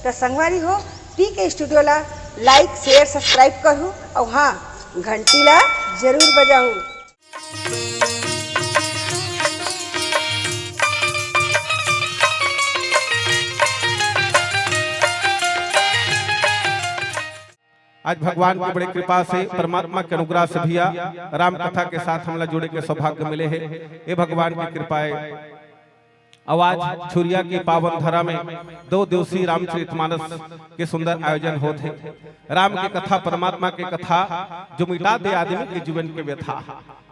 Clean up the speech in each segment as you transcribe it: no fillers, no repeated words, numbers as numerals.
तो संगवारी हो टीके स्टूडियो ला लाइक शेयर सब्सक्राइब करूँ और हाँ घंटी ला जरूर बजाऊँ। आज भगवान की बड़ी कृपा से परमात्मा के अनुग्रह से भैया राम कथा के साथ हमला जुड़े के सौभाग्य मिले हैं। ये भगवान की कृपा है। आवाज छुरिया की पावन धरा में 2 दिवसीय रामचरितमानस के सुंदर आयोजन होते। राम की कथा परमात्मा की कथा जो मिटा दे आदमी के जीवन के व्यथा।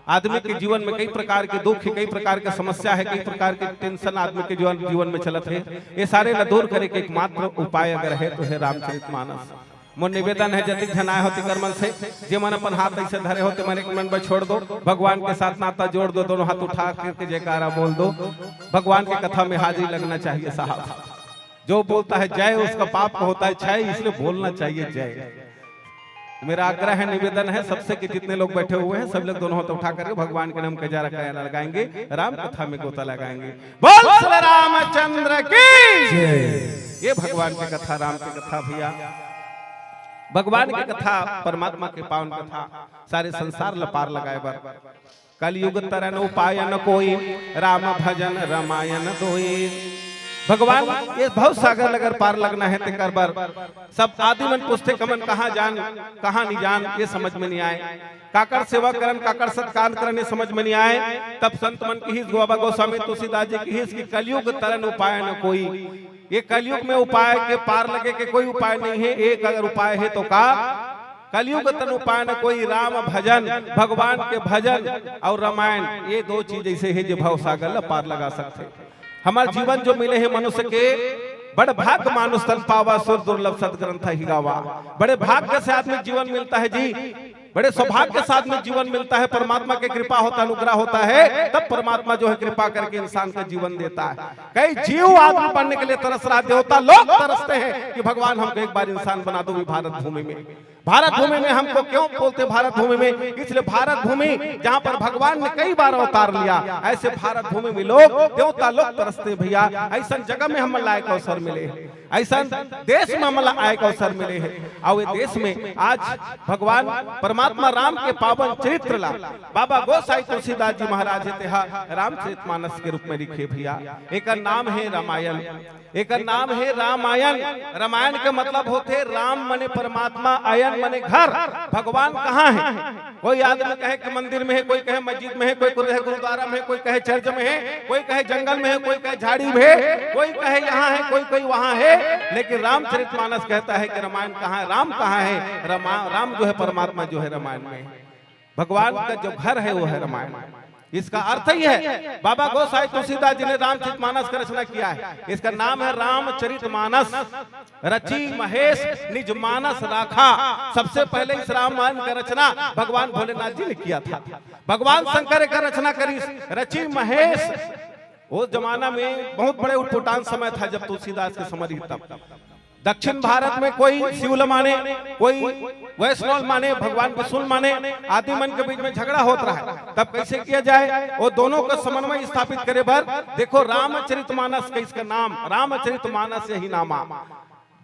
आदमी के जीवन में कई प्रकार के दुख है, कई प्रकार की समस्या है, कई प्रकार के टेंशन आदमी के जीवन में चलत है। ये सारे न दूर करे के एकमात्र उपाय अगर है तो है रामचरितमानस। मोर निवेदन है जतिक जनाए होती कर मन से जे मन अपन हाथ ऐसे धरे होते मन एक मन पर छोड़ दो, भगवान के साथ नाता जोड़ दो, दोनों हाथ उठा करके जयकारा बोल दो। भगवान की कथा में हाजिरी लगना चाहिए साहब। जो बोलता है जय उसका पाप होता है क्षय, इसलिए बोलना चाहिए जय। मेरा आग्रह है निवेदन है सबसे कि जितने लोग बैठे हुए हैं सब लोग दोनों हाथ उठा करके भगवान के नाम का जयकारा लगाएंगे, राम कथा में गोता लगाएंगे। बोल श्री रामचंद्र की जय। ये भगवान की कथा राम की कथा भैया भगवान की कथा परमात्मा के पावन कथा सारे संसार लपार लगाए बर। कलयुग तरन उपाय न कोई राम भजन रामायण दोई। भगवान ये भव सागर लगर पार लगना है ते कर बर सब आदि मन पुछते कमन कहाँ जान कहाँ नहीं जान ये समझ में नहीं आए। काकर सेवा करन काकर सत्कार करन ये समझ में नहीं आए। तब संत मन की हिस गोबा गोस्वामी तुलसीदास जी की हिस की कलयुग तरन उपाय न कोई। ये कलयुग में उपाय के पार लगे के कोई उपाय नहीं है। एक अगर उपाय है तो का कलयुग तन उपाय न कोई राम भजन भगवान के भजन और रामायण। ये 2 चीज ऐसे है जो भव सागर पार लगा सकते। हमारे जीवन जो मिले हैं मनुष्य के बड़े भाग्य मानुष तन पावा सुर दुर्लभ सदग्रंथ ही गावा। बड़े भाग्य से आदमी जीवन मिलता है जी, बड़े सौभाग्य के साथ में जीवन मिलता है। परमात्मा की कृपा होता अनुग्रह होता है तब परमात्मा जो है कृपा करके इंसान का जीवन देता है। कई जीव आदमी बनने के लिए तरस रहा, देवता लोग तरसते हैं कि भगवान हमको एक बार इंसान बना दो भारत भूमि में। भारत भूमि में हमको क्यों बोलते भारत भूमि में, इसलिए भारत भूमि जहाँ पर भगवान ने कई बार अवतार लिया, ऐसे भारत भूमि में लोग देवता लोग तरसते भैया। ऐसा जगह में हम लायक अवसर मिले, ऐसा देश में हम लायक अवसर मिले हैं। और ये देश में आज भगवान परमात्मा राम के पावन चरित्र ला बाबा गोसाई तुलसीदास जी महाराज रामचरितमानस के रूप में लिखे भैया। एक नाम है रामायण, एक नाम है रामायण। रामायण का मतलब होते राम मने परमात्मा, आयन मने घर। भगवान कहाँ है? कोई आदमी कहे कि मंदिर में है, कोई कहे मस्जिद में है, कोई कहे गुरुद्वारा में है, कोई कहे चर्च में है, कोई कहे जंगल में है, कोई कहे झाड़ी में है, कोई कहे यहाँ है, कोई वहाँ है। लेकिन रामचरितमानस कहता है कि रामायण कहाँ है, राम कहाँ है? राम जो है परमात्मा जो है रामायण में। भगवान का जो घर है वो है रामायण। इसका अर्थ ही है बाबा गोसाई तुलसीदास जी ने रामचरितमानस का रचना किया है। इसका नाम है रामचरितमानस। रची महेश निज मानस राखा। सबसे पहले इस रामायण का रचना भगवान भोलेनाथ जी ने किया था। भगवान शंकर का रचना करी रची महेश। वो जमाना में बहुत बड़े उठपुटान समय था जब तुलसीदास के समय तब दक्षिण भारत में कोई शिवल माने, कोई वैष्णव माने, भगवान विष्णु माने, आदि मन के बीच में झगड़ा होता रहा। तब कैसे किया जाए? वो दोनों का समन्वय स्थापित करे बर देखो रामचरितमानस का इसका नाम रामचरितमानस यही नामा।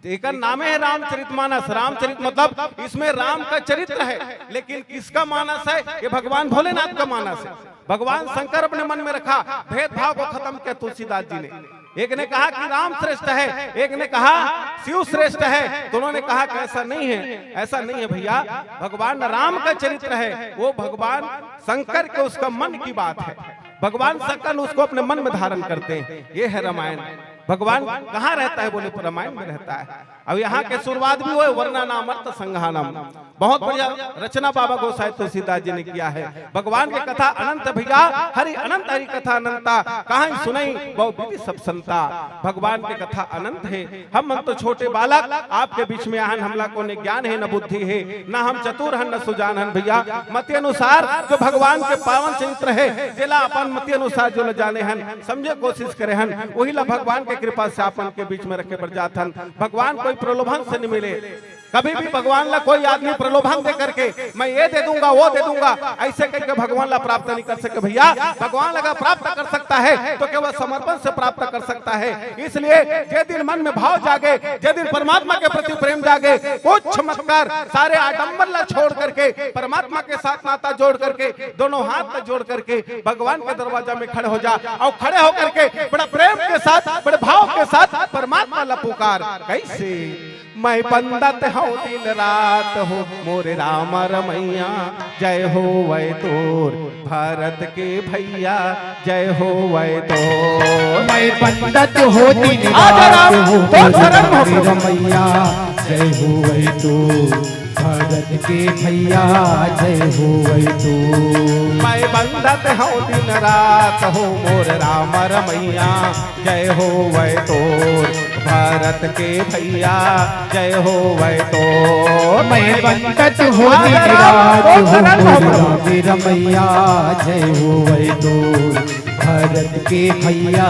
एक नाम है रामचरितमानस। रामचरित मतलब इसमें राम का चरित्र है, लेकिन किसका मानस है? ये भगवान भोलेनाथ का मानस है। भगवान शंकर अपने मन में रखा, भेदभाव को खत्म किया तुलसीदास जी ने। एक ने कहा कि राम श्रेष्ठ है, एक ने कहा शिव श्रेष्ठ है। दोनों ने कहा कि ऐसा नहीं है, ऐसा नहीं है भैया। भगवान राम का चरित्र है, वो भगवान शंकर के उसका मन की बात है। भगवान शंकर उसको अपने मन में धारण करते हैं। ये है रामायण। भगवान कहाँ रहता है? बोले रामायण में रहता है। अब यहाँ के शुरुआत भी हुए वर्णा नामर्थ संघानम। बहुत बढ़िया रचना बाबा गोसाई तुलसीदास जी ने किया है। भगवान की कथा अनंत भैया, हरि अनंत हरि कथा अनंता, कहाँ सुनई बहु विधि सब संता। भगवान की कथा अनंत है। हम मन तो छोटे बालक, आपके बीच में आहन, हमला को ने ज्ञान है न बुद्धि है, न हम चतुर हन न सुजान हन भैया। मति अनुसार जो भगवान के पावन चरित्र है, जिला अपन मति अनुसार जो जाने हन, समझे कोशिश करे हन, वही ला भगवान के कृपा से अपन के बीच में रखे पर जात हन। भगवान कोई प्रलोभन से नहीं मिले, कभी भी भगवान ला कोई आदमी प्रलोभन दे करके मैं ये दे दूंगा वो दे दूंगा ऐसे करके भगवान ला प्राप्त नहीं कर सके भैया। भगवान लगा प्राप्त कर सकता है तो केवल समर्पण से प्राप्त कर सकता है। इसलिए जे दिन मन में भाव जागे, जे दिन परमात्मा के प्रति प्रेम जागे, कुछ चमत्कार सारे आडंबर ला छोड़ करके परमात्मा के साथ नाता जोड़ करके दोनों हाथ जोड़ करके भगवान के दरवाजा में खड़े हो जा और खड़े होकर के बड़ा प्रेम के साथ बड़े भाव के साथ परमात्मा ला पुकार। कैसे मैं बंदत हूँ दिन रात हो मोरे राम रमैया, जय हो वै तोर भारत के भैया, जय हो वै तोर। मैं बंदत हो दिन रात हो मोरे रमैया, जय हो वै तोर भारत के भैया, जय हो वै तोर। मैं बंदत हूँ दिन रात हो मोर राम रमैया, जय हो वै तोर भारत के भैया, जय हो वै तोर। मैं बंदत हो दिन रात हो मोरे रमैया, जय हो वै तोर भारत के भैया,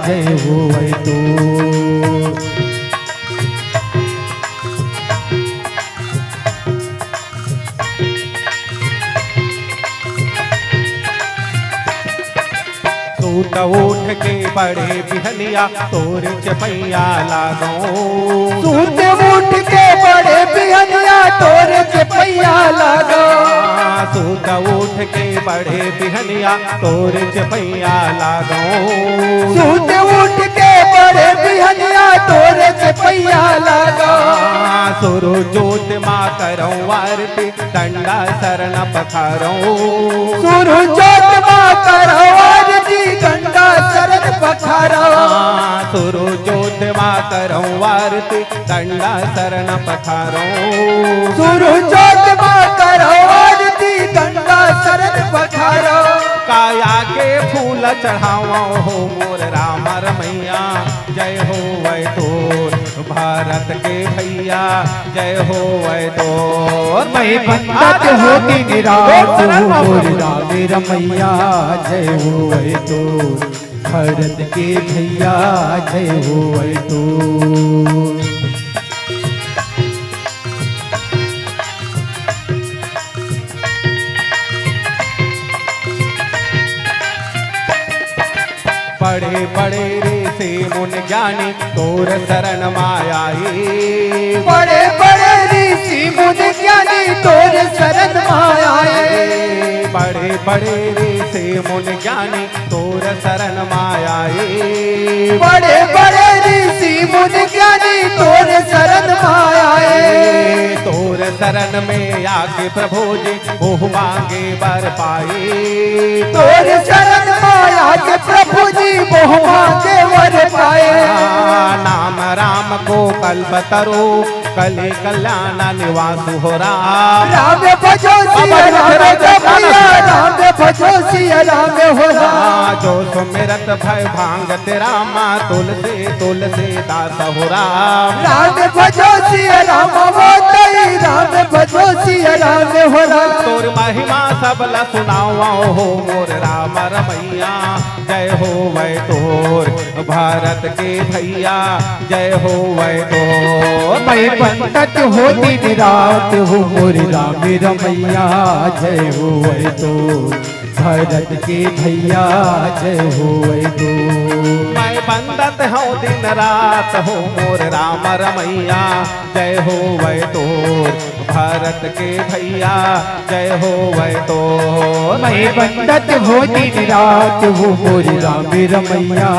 जय हो वै तोर। सूत उठ के बड़े बिहनिया तोर चपैया लागो, सूत उठ के बड़े बिहनिया तोर चपैया लागो, सूत उठ के बड़े बिहनिया तोर चपैया लागो, सूत उठ के बड़े बिहनिया तोर चपैया लागो। सुरु जोत माँ करो आरती दंडा शरण पखारो, सुरु जोत माँ करो आरती दंडा शरण पखारो, सुरु जोत माँ करो आरती दंडा शरण पखारो, सुरु जोत माँ करो आरती दंडा शरण पखारो। काया के फूल चढ़ाओ हो मोर राम रमैया, जय हो वै तोर भारत के भैया, जय हो वै तोर। मैं बंदत हो दिन रात हो मोर राम रमैया, जय हो वै तोर भारत के भैया, जय हो वै तोर। बड़े बड़े रे से मुन ज्ञानी तोर शरण मायाए, बड़े बड़े ऋषि मुनि ज्ञानी तोर शरण मायाए, बड़े बड़े रे से मुन ज्ञानी तोर शरण मायाए, बड़े बड़े ऋषि मुनि ज्ञानी तोर शरण मायाए। तोर शरण में आके प्रभु जी मोह मांगे बर पाए, तोर शरण माया के प्रभु जी मोह मांगे वर पाए। नाम राम को कल्पतरो कले कल्याण निवास हो राम, राम भजो सिया राम भैया, राम भजो सिया राम हो राम। जो सुमिरत भय भांग तेरा माँ तुलसी तुलसी दास हो राम, राम भजो सिया राम वो तई, राम भजो सिया राम हो राम। तोर महिमा सबला सुनाओ हो मोर राम रमैया, जय हो वै तोर भारत के भैया, जय हो वै तोर। मैं बंदत हो दिन रात हो मोर राम रमैया, जय हो वै तोर भारत के भैया, जय हो वै तोर। मैं बंदत हूँ दिन रात हो मोर राम रमैया, जय हो वै तोर भारत के भैया, जय हो वै तोर। मैं बंदत हो दिन रात हो मोर राम रमैया,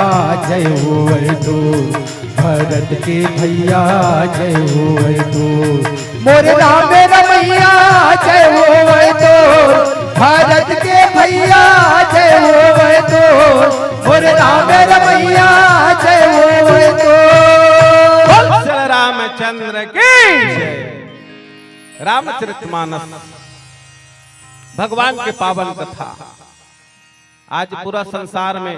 जय हो वै तोर भारत के भैया, जय हो वै तोर। मोर राम रमैया, जय हो वै तोर भारत के भैया, जय हो वै तोर। मोर राम रमैया, जय हो वै तोर। श्री रामचंद्र की जय। रामचरितमानस भगवान के पावन कथा। आज पूरा संसार में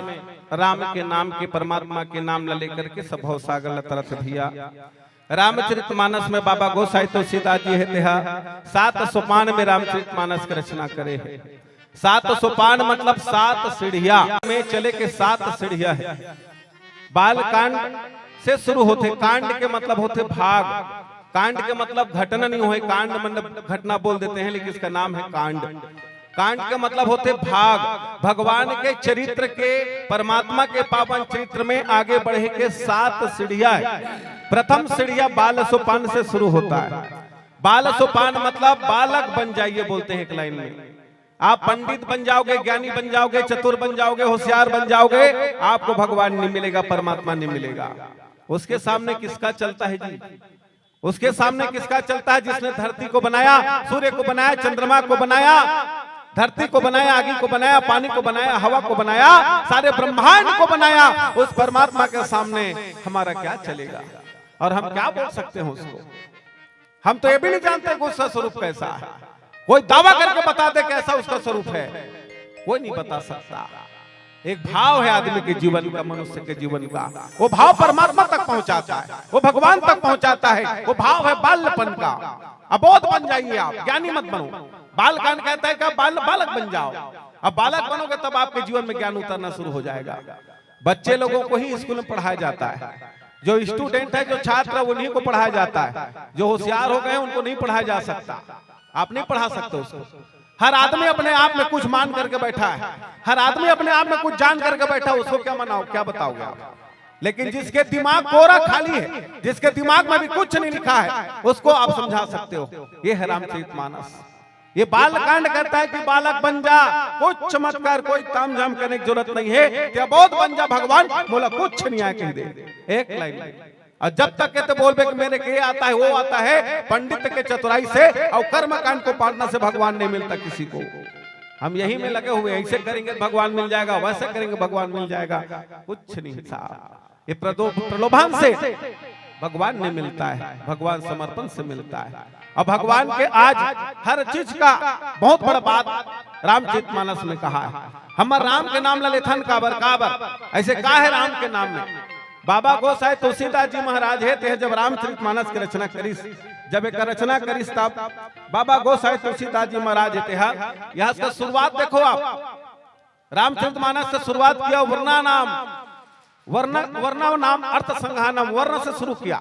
राम के नाम के परमात्मा के नाम ल लेकर के सब भव सागर तरत भैया। रामचरितमानस में बाबा गोसाई तुलसीदास जी है तेहा 7 सोपान में रामचरितमानस की रचना करे है। 7 सोपान मतलब 7 सीढ़िया में चले के 7 सीढ़िया है। बाल कांड से शुरू होते, कांड के मतलब होते भाग, कांड के मतलब घटना नहीं हो, कांड मतलब घटना बोल देते हैं, लेकिन इसका नाम है कांड। कांड के मतलब होते भाग। भगवान के चरित्र के, परमात्मा के पावन चरित्र में आगे बढ़े के 7 सीढ़ियां है। प्रथम सीढ़िया बाल सोपान से शुरू होता है। बाल सोपान मतलब बालक बन जाइए बोलते हैं एक लाइन में। आप पंडित बन जाओगे, ज्ञानी बन जाओगे, चतुर बन जाओगे, होशियार बन जाओगे, आपको भगवान नहीं मिलेगा, परमात्मा नहीं मिलेगा। उसके सामने किसका चलता है जी? उसके सामने किसका चलता है? जिसने धरती को बनाया, सूर्य को बनाया, चंद्रमा को बनाया, धरती को बनाया, आगी को बनाया, पानी को बनाया, हवा को बनाया, सारे ब्रह्मांड को बनाया। उस परमात्मा के सामने हमारा क्या चलेगा? और हम क्या बोल सकते हैं उसको? हम तो ये भी नहीं जानते कि उसका स्वरूप कैसा है। कोई दावा करके बता दे कैसा उसका स्वरूप है, कोई नहीं बता सकता। एक भाव है आदमी के जीवन का, मनुष्य के जीवन का, वो भाव परमात्मा तक पहुंचाता है, वो भगवान तक पहुंचाता है। वो भाव है बाल्यपन का। अबोध बन जाइए आप, ज्ञानी मत बनो। बालकांड कहता है कि बालक बन जाओ। अब बालक बनोगे तब आपके जीवन में ज्ञान उतरना शुरू हो जाएगा। बच्चे लोगों को ही स्कूल में पढ़ाया जाता है। जो स्टूडेंट है, जो छात्र है, उन्हीं को पढ़ाया जाता है। जो होशियार हो गए उनको नहीं पढ़ाया जा सकता। आप नहीं पढ़ा सकते उसको। हर आदमी अपने आप में कुछ मान करके बैठा है, हर आदमी अपने आप में कुछ जान करके बैठा है, उसको क्या मनाओ, क्या बताओगे आप? लेकिन जिसके दिमाग कोरा खाली है, जिसके दिमाग में भी कुछ नहीं लिखा है, उसको आप समझा सकते हो। ये है रामचरितमानस। ये बालकांड कहता है कि बालक बन जा, कुछ चमत्कार, कोई तामझाम करने की जरूरत नहीं है, क्या बहुत बन जा भगवान, बोला कुछ नहीं आया कह दे, एक लाइन। और जब तक कहते बोलबे कि मेरे के आता है, वो आता है, पंडित के चतुराई से और कर्म कांड को पाड़ना से भगवान नहीं मिलता किसी को। हम यही में लगे हुए, ऐसे करेंगे भगवान मिल जाएगा, वैसे करेंगे भगवान मिल जाएगा, कुछ नहीं साहब। ये प्रलोभन से भगवान नहीं मिलता है, भगवान समर्पण से मिलता है। और भगवान के आज हर चीज का बहुत बड़ा बात रामचरितमानस में कहा है। हमार राम के नाम ललेथन काबर काबर, ऐसे कहा है राम के नाम में। बाबा गोसाई तुलसीदास जी महाराज है ते जब रामचरितमानस की रचना करीस, जब एक रचना करीस तब बाबा गोसाई तुलसीदास जी महाराज है। यहाँ से शुरुआत देखो आप, रामचरितमानस से शुरुआत किया वर्णा नाम, वर्ण नाम अर्थ संघानम, वर्ण से शुरू किया।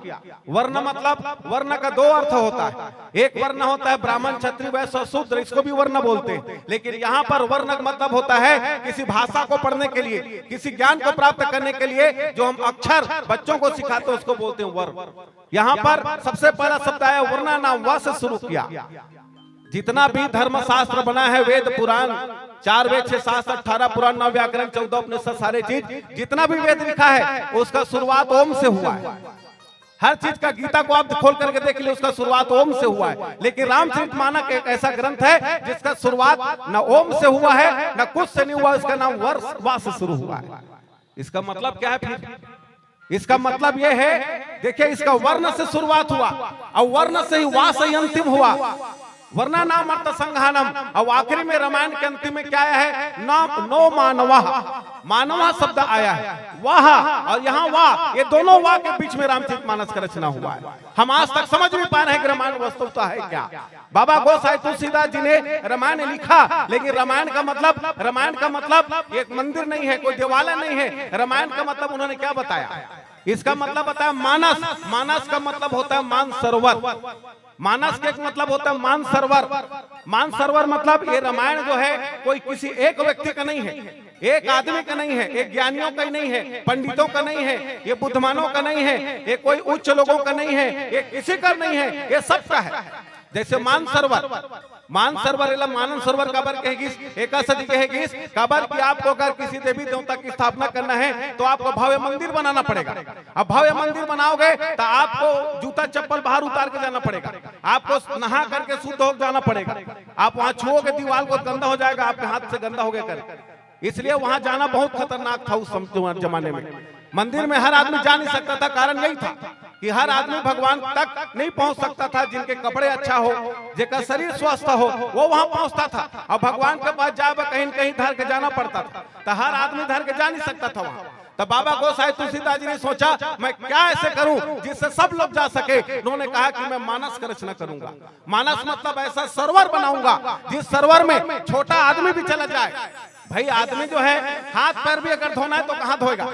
वर्ण मतलब, वर्ण का 2 अर्थ होता है। एक वर्ण होता है ब्राह्मण, क्षत्रिय, वैश्य, शूद्र, इसको भी वर्ण बोलते हैं। लेकिन यहाँ पर वर्ण का मतलब होता है किसी भाषा को पढ़ने के लिए, किसी ज्ञान को प्राप्त करने के लिए जो हम अक्षर बच्चों को सिखाते हैं उसको बोलते हैं वर्ण। यहाँ पर सबसे पहला शब्द आया वर्णा नाम, व से शुरू किया। जितना भी धर्मशास्त्र बना है, वेद पुराण, 4 वेद 6 शास्त्र 18 पुराण 9 व्याकरण 14 उपनिषद, सारे चीज जितना भी वेद लिखा है उसका शुरुआत ओम से हुआ है। हर चीज का, गीता को आप खोल करके देख लीजिए, उसका शुरुआत ओम से हुआ है। लेकिन रामचरितमानस एक ऐसा ग्रंथ है जिसका शुरुआत न ओम से हुआ है न कुछ से नहीं हुआ, इसका नाम वा से शुरू हुआ है। इसका मतलब क्या है फिर? इसका मतलब यह है, देखिए इसका वर्ण से शुरुआत हुआ और वर्ण से ही वा से अंतिम हुआ। वर्णा नाम अर्थ संघानम, और आखिरी में रामायण के अंतिम में क्या है? नो मानवा, मानवा शब्द आया है, वाह और यहाँ वाह, ये दोनों वाह के बीच में रामचरितमानस का रचना हुआ है। हम आज तक समझ नहीं पा रहे हैं कि रामायण वस्तुतः है क्या। बाबा गोसाई तुलसीदास जी ने रामायण लिखा, लेकिन रामायण का मतलब एक मंदिर नहीं है, कोई देवालय नहीं है। रामायण का मतलब उन्होंने क्या बताया? इसका मतलब बताया मानस। मानस का मतलब होता है मानसरोवर। मानस के मतलब होता है मानसरोवर। मानसरोवर मतलब ये रामायण जो है कोई किसी एक व्यक्ति का नहीं है, एक आदमी का नहीं है, एक ज्ञानियों का ही नहीं है, पंडितों का नहीं है, ये बुद्धमानों का नहीं है, ये कोई उच्च लोगों का नहीं है, ये किसी का नहीं है, ये सबका है। जैसे मानसरोवर, मानसरोवर मानसरोवर काबर कहेगी, एक सदी कहेगी काबर कि आपको अगर किसी देवी देवता की स्थापना करना है तो आपको भव्य मंदिर बनाना पड़ेगा। अब भव्य मंदिर बनाओगे तो आपको जूता चप्पल बाहर उतार के जाना पड़ेगा, आपको नहा करके शुद्ध होकर जाना पड़ेगा। आप वहां छुओगे दीवार को गंदा हो जाएगा, आपके हाथ से गंदा हो गया कर, इसलिए वहां जाना बहुत खतरनाक था उस जमाने में। मंदिर में हर आदमी जा नहीं सकता था, कारण यही था कि हर आदमी भगवान तक नहीं पहुंच सकता था। जिनके कपड़े अच्छा हो, जिनका शरीर स्वस्थ हो, वो वहां पहुंचता था। और भगवान के पास जाकर कहीं कहीं धर के जाना पड़ता था, तो हर आदमी धर के जा नहीं सकता था वहां। तो बाबा गोसाई तुलसीदास जी ने सोचा मैं क्या ऐसे करूं जिससे सब लोग जा सके। उन्होंने कहा कि मैं मानस की रचना करूंगा। मानस मतलब ऐसा सरोवर बनाऊंगा जिस सरोवर में छोटा आदमी भी चला जाए। भाई आदमी जो है हाथ पैर भी अगर धोना है तो कहां धोएगा?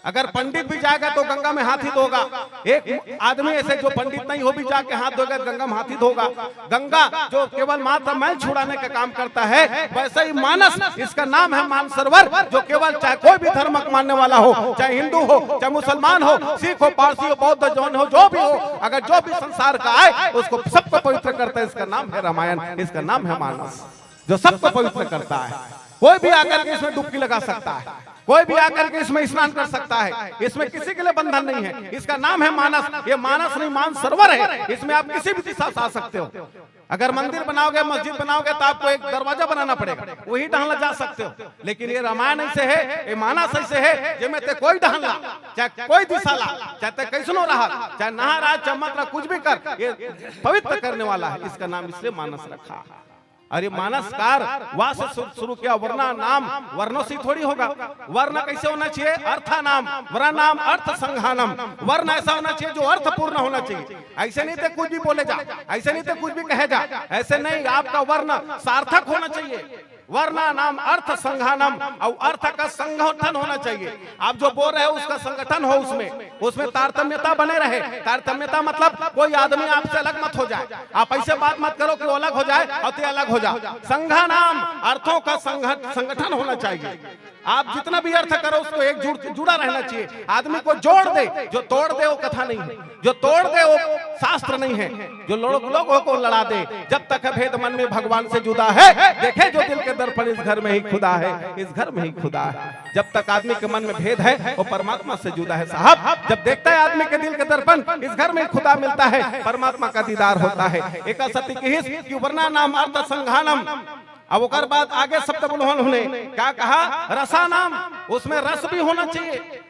अगर पंडित भी जाएगा तो गंगा में हाथ ही धोगा। एक आदमी ऐसे जो पंडित नहीं हो भी जाके हाथ धोगा गंगा में हाथ ही धोगा। गंगा जो केवल मात्र मैल छुड़ाने का काम करता है, वैसे ही मानस, इसका नाम है मानसरोवर, जो केवल चाहे कोई भी धर्म मानने वाला हो, चाहे हिंदू हो, चाहे मुसलमान हो, सिख हो, पारसी हो, बौद्ध जैन हो, जो भी हो, अगर जो भी संसार का आए उसको सबको पवित्र करता है। इसका नाम है रामायण, इसका नाम है मानस, जो सबको पवित्र करता है। कोई भी आकर के इसमें डुबकी लगा सकता है, कोई भी आकर के इसमें स्नान कर सकता है, इसमें किसी के लिए बंधन नहीं है। इसका नाम है मानस। ये मानस नहीं मानसरोवर है, इसमें आप किसी भी दिशा से आ सकते हो। अगर मंदिर बनाओगे, मस्जिद बनाओगे तो आपको एक दरवाजा बनाना पड़ेगा, वही ढांला जा सकते हो। लेकिन ये रामायण ऐसे है, ये मानस ऐसे है, जिसमें ते कोई ढांला, चाहे कोई दिशा ला, चाहे कैसनो रहा, चाहे नहा रहा, चमक कुछ भी कर, ये पवित्र करने वाला है। इसका नाम इसलिए मानस रखा। अरे मानसकार वहां से शुरू किया, वरना नाम वर्णों से थोड़ी होगा। वर्ण कैसे होना चाहिए? अर्था नाम, वर्ण नाम अर्थ संघानम। वर्ण ऐसा होना चाहिए जो अर्थपूर्ण होना चाहिए। ऐसे नहीं तो कुछ भी बोले जा, ऐसे नहीं तो कुछ भी कहे जा, ऐसे नहीं। आपका वर्ण सार्थक होना चाहिए। वर्ण नाम अर्थ संघानम, और अर्थ का संगठन होना चाहिए। आप जो बोल रहे हो उसका संगठन हो, उसमें तारतम्यता बने रहे। तारतम्यता मतलब कोई आदमी आपसे अलग मत हो जाए। आप ऐसे बात मत करो कि वो अलग हो जाए और ते अलग हो जाओ। संघानाम, अर्थों का संगठन होना चाहिए। आप जितना भी अर्थ करो उसको एक जुड़ा रहना चाहिए। आदमी को जोड़ दे, जो तोड़ दे वो कथा नहीं है, जो तोड़ दे वो शास्त्र नहीं है, जो लोगों को लड़ा दे। जब तक भेद मन में भगवान से जुदा है, देखे जो दिल के दर्पण इस घर में ही खुदा है, इस घर में ही खुदा है। जब तक आदमी के मन में भेद है वो परमात्मा से जुदा है साहब। जब देखता है आदमी के दिल के दर्पण, इस घर में खुदा मिलता है, परमात्मा का दीदार होता है। एक सती की हिस कि वरना नाम अर्थ संघानम। अब ओकर बाद आगे शब्द उन्होंने क्या कहा? रसा नाम, उसमें रस भी होना चाहिए।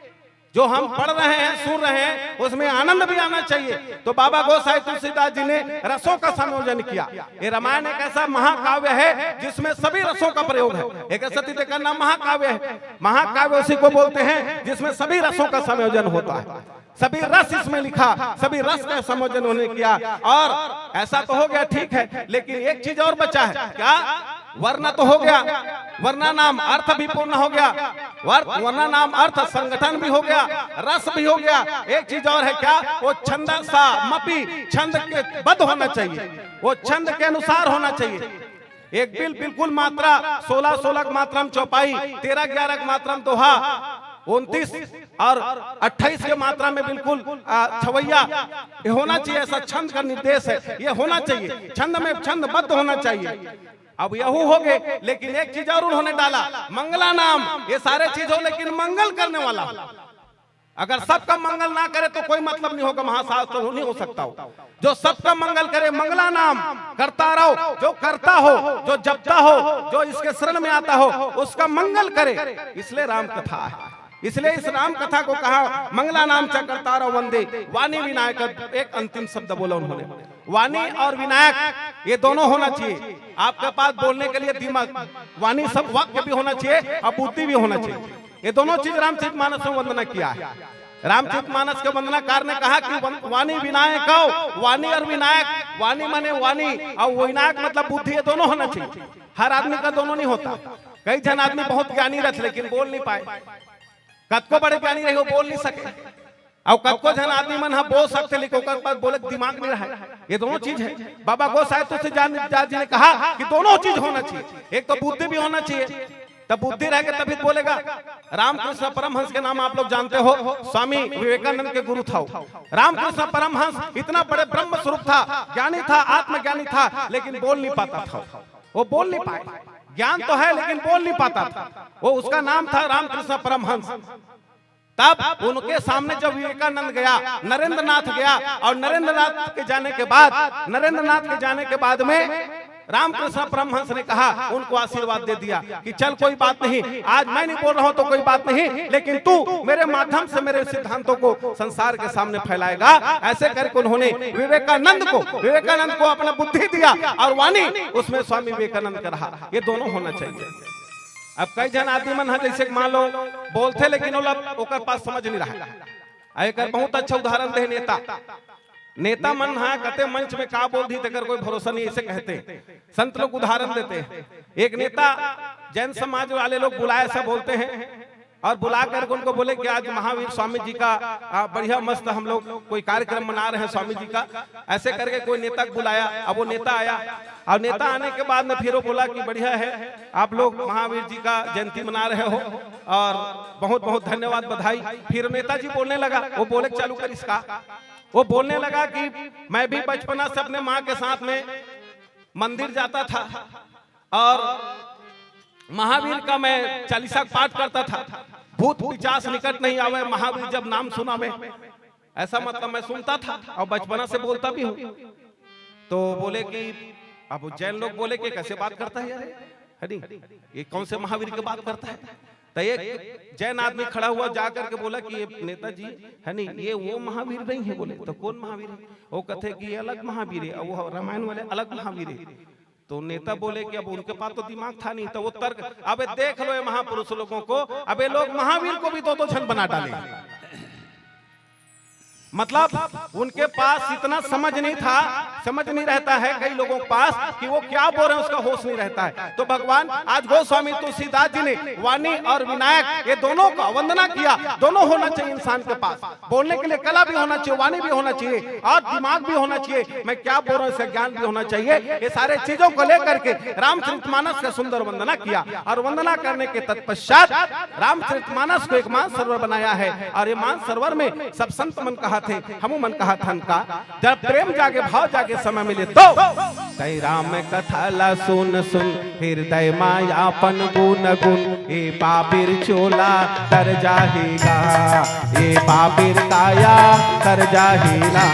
जो हम पढ़ रहे हैं, सुन रहे हैं, उसमें आनंद भी आना चाहिए। तो बाबा गोसाई तुलसीदास जी ने रसों का संयोजन किया। ये रामायण एक ऐसा महाकाव्य है जिसमें सभी रसों का प्रयोग है। एक सती का नाम महाकाव्य है। महाकाव्य उसी को बोलते हैं जिसमें सभी रसों का संयोजन होता है। सभी रस इसमें लिखा, सभी रस का संयोजन उन्होंने किया। और ऐसा तो हो गया, ठीक है, लेकिन एक चीज और बचा है। क्या? वर्ण तो हो गया, वर्ण नाम अर्थ भी पूर्ण हो गया, वर्ण नाम अर्थ संगठन भी हो गया, रस भी हो गया। एक चीज और है, क्या? वो छंद सा मपी, छंद के बद्ध होना चाहिए, वो छंद के अनुसार होना चाहिए। एक बिल्कुल मात्रा 16 मात्रम चौपाई, 13-11 मात्रम दोहा, 29 और 28 के मात्रा में बिल्कुल छवैया, ये होना चाहिए। ऐसा छंद का निर्देश है, ये होना चाहिए। छंद में छंदबद्ध होना चाहिए। अब यहू हो गए, लेकिन एक चीज और उन्होंने डाला, मंगला नाम। ये सारे चीज हो, लेकिन मंगल करने वाला। अगर सबका मंगल ना करे तो कोई मतलब नहीं होगा, महाशास्त्र नहीं हो सकता हो। जो सबका मंगल करे, मंगला नाम करता रहो, जो करता हो, जो जपता हो, जो इसके शरण में आता हो, उसका मंगल करे। इसलिए राम कथा है, इसलिए इस राम कथा को कहा मंगला नाम च करता रहो वंदे वाणी विनायक। एक अंतिम शब्द बोला उन्होंने, वाणी और विनायक ये दोनों होना चाहिए। आपके पास बोलने के लिए दिमाग, वाणी सब वाक्य भी होना चाहिए और बुद्धि भी होना चाहिए। ये दोनों चीज रामचरितमानस में वंदना किया है। रामचरितमानस के वंदनाकार ने कहा कि वाणी विनायक, वाणी और विनायक, वाणी माने वाणी और विनायक मतलब बुद्धि, ये दोनों होना चाहिए। हर आदमी का दोनों नहीं होता। कई जन आदमी बहुत ज्ञानी रहते लेकिन बोल नहीं पाए, कतको बड़े ज्ञानी रहे वो बोल नहीं सके, और कतको जन आदमी मन बोल सकते लेकिन ओकर पास बोले दिमाग नहीं रहा। ये दोनों चीज है। बाबा गोसाई तुलसीदास जी ने कहा कि दोनों चीज होना चाहिए। एक तो बुद्धि भी होना चाहिए, तब बुद्धि रहेगा तभी बोलेगा। रामकृष्ण परमहंस के नाम आप लोग जानते हो, स्वामी विवेकानंद के गुरु था। रामकृष्ण परमहंस इतना बड़े ब्रह्म स्वरूप था, ज्ञानी था, आत्मज्ञानी था, लेकिन बोल नहीं पाता था। वो बोल नहीं पाए, ज्ञान तो है लेकिन बोल नहीं पाता था। वो उसका नाम था रामकृष्ण परमहंस। तब उनके सामने जब विवेकानंद गया, नरेंद्रनाथ गया, और नरेंद्रनाथ के जाने के बाद में रामकृष्ण परमहंस ने कहा, उनको आशीर्वाद दे दिया कि चल कोई बात नहीं, आज मैं नहीं बोल रहा हूं तो कोई बात नहीं, लेकिन तू मेरे माध्यम से मेरे सिद्धांतों को संसार के सामने फैलाएगा। ऐसे करके उन्होंने विवेकानंद को अपना बुद्धि दिया और वाणी उसमें स्वामी विवेकानंद का रहा। ये दोनों होना चाहिए। अब कई जन आदमी मन है, जैसे मान लो बोलते लेकिन ओकर पास समझ नहीं रहा। एक बहुत अच्छा उदाहरण दे, नेता मन है कहते मंच में का बोल दी तेकर कोई भरोसा नहीं, ऐसे कहते। संत लोग उदाहरण देते हैं। एक नेता जैन समाज वाले लोग बुलाए, ऐसा बोलते हैं, और बुला कर उनको बोले कि आज महावीर स्वामी जी का बढ़िया मस्त हम लोग कोई कार्यक्रम मना रहे हैं स्वामी जी का। ऐसे करके कोई नेता को बुलाया। अब वो नेता आया और नेता आने के बाद में फिर वो बोला कि बढ़िया है आप लोग महावीर जी का जयंती मना रहे हो और बहुत बहुत धन्यवाद बधाई। फिर नेताजी बोलने लगा, वो बोले चालू कर इसका, वो बोलने लगा कि मैं भी बचपना से अपने माँ के साथ में मंदिर जाता था और महावीर का मैं चालीसा पाठ करता था। भूत पिशाच निकट नहीं आवे महावीर जब नाम सुना मैं, ऐसा मतलब मैं सुनता था और बचपना से बोलता भी हूँ। तो बोले कि अब जैन लोग बोले कि कैसे बात करता है यार, है नहीं, ये कौन से महावीर की बात करता है। तो एक जैन आदमी खड़ा हुआ जाकर के बोला कि ये नेताजी है नहीं, ये वो महावीर नहीं है। बोले तो कौन महावीर है? वो कहते कि ये अलग महावीर है, वो रामायण वाले अलग महावीर है। तो नेता बोले कि अब उनके पास तो दिमाग था नहीं, तो वो तर्क, अबे देख लो ये महापुरुष लोगों को, अबे लोग महावीर को भी दो छन बना डाले। मतलब उनके पास इतना समझ नहीं था, समझ नहीं रहता है कई लोगों के पास कि वो क्या बोल रहे हैं, उसका होश नहीं रहता है। तो भगवान आज गोस्वामी तुलसीदास जी ने वाणी और विनायक ये दोनों का वंदना किया। दोनों होना चाहिए इंसान के पास, बोलने के लिए कला भी होना चाहिए, वाणी भी होना चाहिए और दिमाग भी होना चाहिए। मैं क्या बोल रहा हूँ इसका ज्ञान भी होना चाहिए। ये सारे चीजों को लेकर के रामचरितमानस का सुंदर वंदना किया और वंदना करने के तत्पश्चात रामचरितमानस को एक मान सरोवर बनाया है। और ये मान सरोवर में सब संत मन कहा थे, हम मन कहा था का, जब प्रेम जागे भाव जागे समय मिले तो कई राम कथा ला सुन सुन हृदय मायापन गुण गुण ए पापीर चोला तर जाहेगा, ए पापीर काया तर जाहेगा।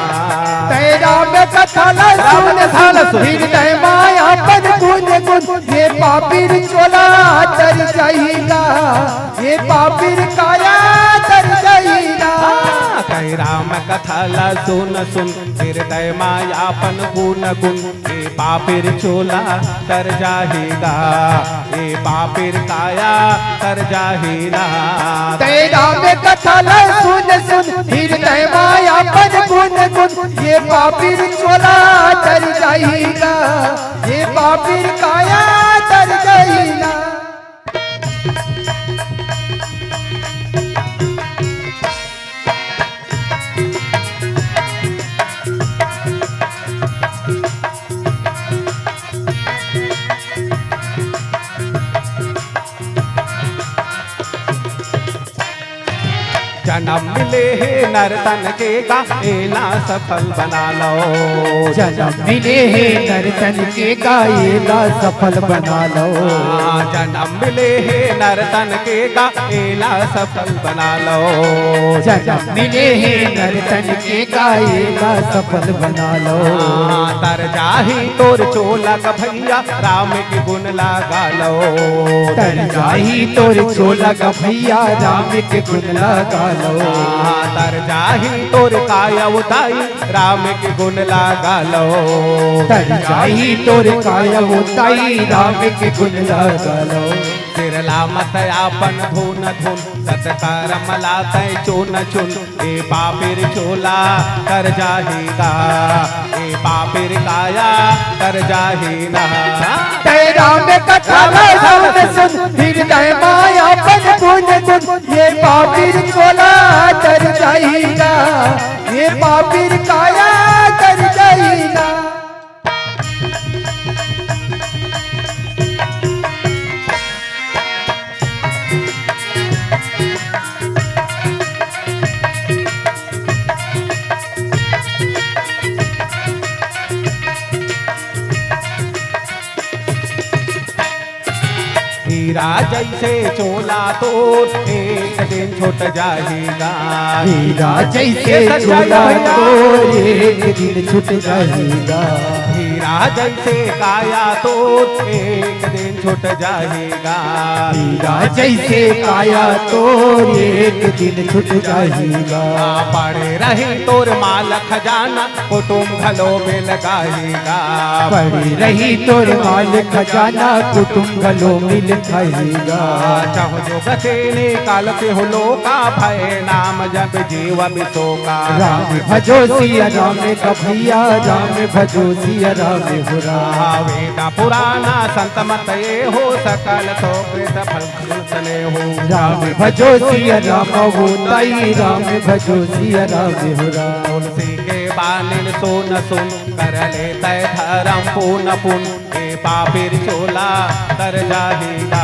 कई राम कथा ला सुन सुन हृदय मायापन गुण गुण ये पापीर चोला तर जाएगा, ये पापीर काया तर जाएगा। कई राम कथा ला सुन सुन हृदय मायापन गुण गुण ए पापीर चोला तर जाहेगा, ए पापीर काया तर जाहेगा। कई राम कथा ला सुन सुन हृदय मायापन गुण गुण ये पापीर चोला तर जाएगा, ये पापीर काया तर जाएगा। जन्म मिले है नर्तन के गाएला सफल बना लो, जन्म मिले है नर्तन के गाएला सफल बना लो, जन्म मिले है नर्तन के गाएला सफल बना लो, जन्म मिले है नर्तन के गाएला सफल बना लो। तर जाही तोर चोला का भैया राम के गुण लगा लो, तर जाही तोर चोला का भैया राम के गुण लगा लो, तर जाही तोर काया उताई राम के गुण लगा लो, तर जाही तोर काया उताई राम के गुण लगा लो। तिरला मत आपन धुन धुन सतकर मलाते चुन चुन ए पापीर चोला कर जाहेगा, ए पापीर काया कर जाहेगा। तेरा में कथा सुन सुन हृदय मायापन गुण गुण ये पापीर चोला तर जाएगा, ये पापीर काया तर जाएगा। हीरा जैसे चोला तो एक दिन छूट जाएगा, हीरा जैसे चोला तो एक दिन छूट जाएगा, हीरा जैसे काया तो एक दिन छूट जाएगा, हीरा जैसे काया तो एक दिन छूट जाएगा। पड़े रही तोर माल खजाना कुटुम घलो में लगाएगा, पड़ी रही तोर माल खजाना कुटुम घलो मिल खाएगा। चाहो जो गते काल के हो लोका भय नाम जब जीव बितो का, राम भजो सिया राम का भैया राम भजो सिया राम राम हो राम। वेद पुराना संत मत ये हो सकल तो कृत फल सूचने हो। राम भजो सिया राम हो ताई राम भजो सिया राम हो राम। तुलसी के बानिल सोन सुन कर ले तय धर्म पून पुन। ये पापिर चोला तर जाहीना,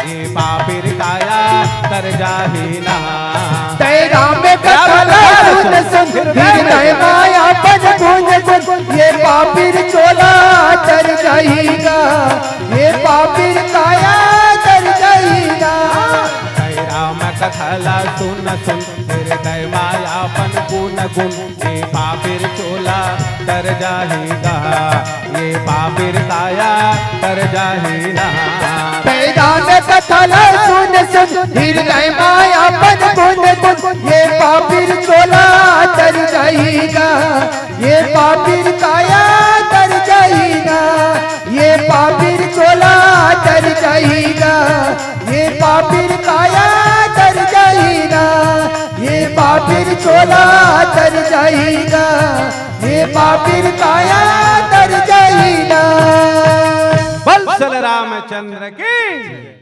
ये पापिर काया तर जाहीना। तय राम कथला सुन सुन हृदय माया पद गुण गुण। ये पापिर चोला तर जाएगा, ये पापिर काया तर जाएगा। तय राम कथला सुन सुन हृदय मायापन गुण गुण। ये पापिर चोला तर जाहीगा, ये पापिर काया तर जाहीना। तय राम कथला सुन सुन हृदय माया पद गुण गुण। ये पापिर चोला तर जाएगा, ये पापिर काया तर जाएगा। ये पापिर चोला तर जाएगा, ये पापिर काया तर जाएगा। ये पापिर चोला तर जाएगा, ये पापिर काया तर जाएगा। बल रामचंद्र की